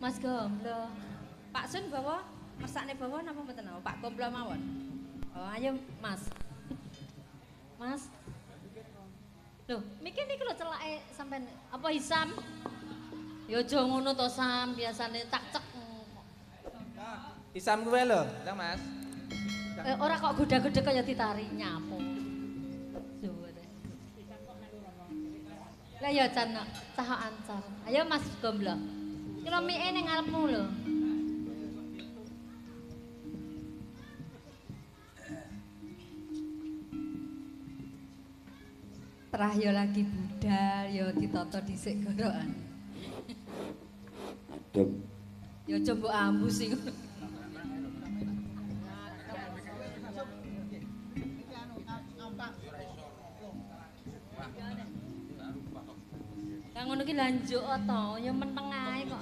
Mas Gomblo. Pak Sun bawa mesakne bawa napa mboten napa? Pak Gomblo mawon. Oh, ayo Mas. Mas. Loh, mikir niku lho celake sampean apa Hisam? Ya aja ngono to Sam, biasane tak cek. Hisam kuwe lho, Kang Mas. Ora kok goda-goda kaya ditari nyapu. Lah ya Chan, cah ancar. Ayo Mas Gomblo. Kira mie ning ngarepmu lho. Terah yo lagi budal, yo ditata dhisik gorokan. Adem. Yo coba ambus iku. Lah ngono ki lanjuk to, ya meneng ae kok.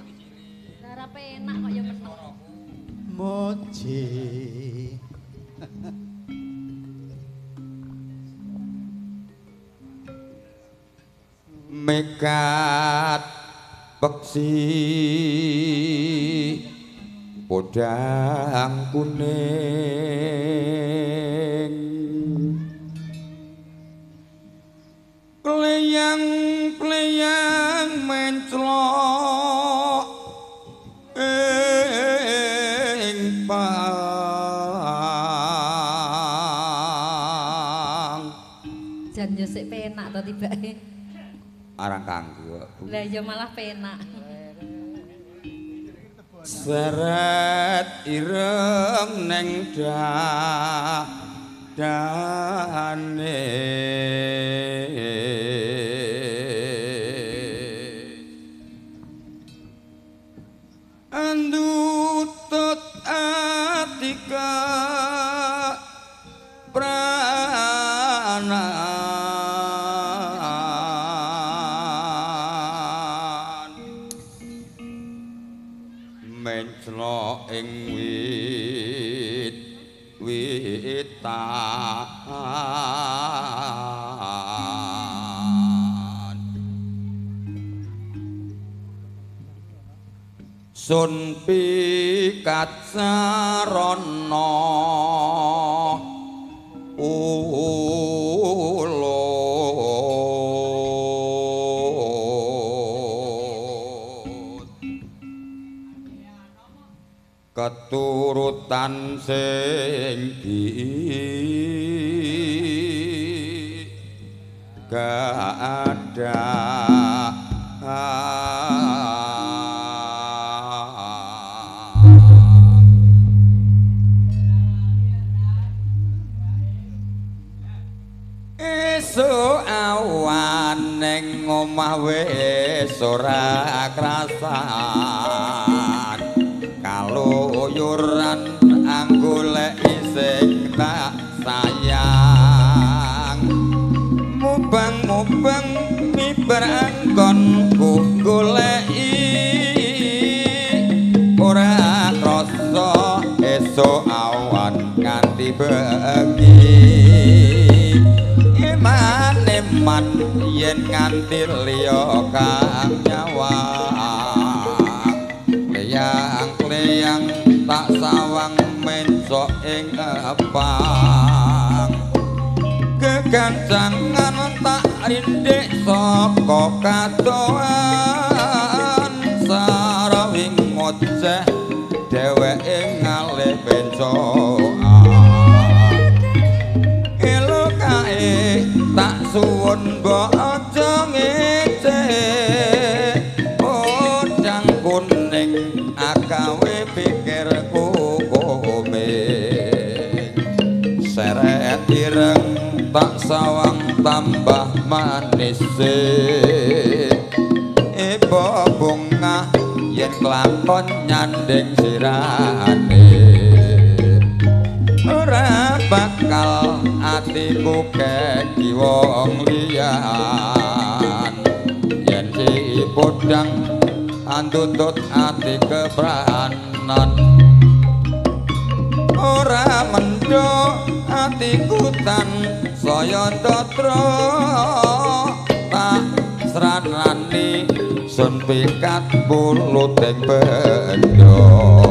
Lah ora penak kok ya meneng. Moji. Mekat peksi podang kuning kleyang menclok ing pang Jan yo sik penak to tibake. arang kanggo. Lah ya malah penak. Seret ireng neng dane andutut atika prana menclok ing witan sun pikat sarana keturutan sing ada esuk awan ning omah wis ora krasan kaluyuran anggolek sing tak sayang mubang-mubang miber anggonku goleki ora krasa esuk awan nganti bengi iman yen nganti liya kang nyawang kleyang tak sawang mencok ing epang kegancangan tak rindik saka katoan sarawing ngoceh dheweke ngalih bencokan elo kae tak suwun mbok aja ngeceh odang kuning agawe pikirku komeng seret ireng tak sawang tambah manis bungah yen kelakon nyanding sirane ora bakal atiku keki wong liyan yen si podang andutut ati kepranan ora mendho atiku tan saya ndatra tak sranani sun pikat puluting bendha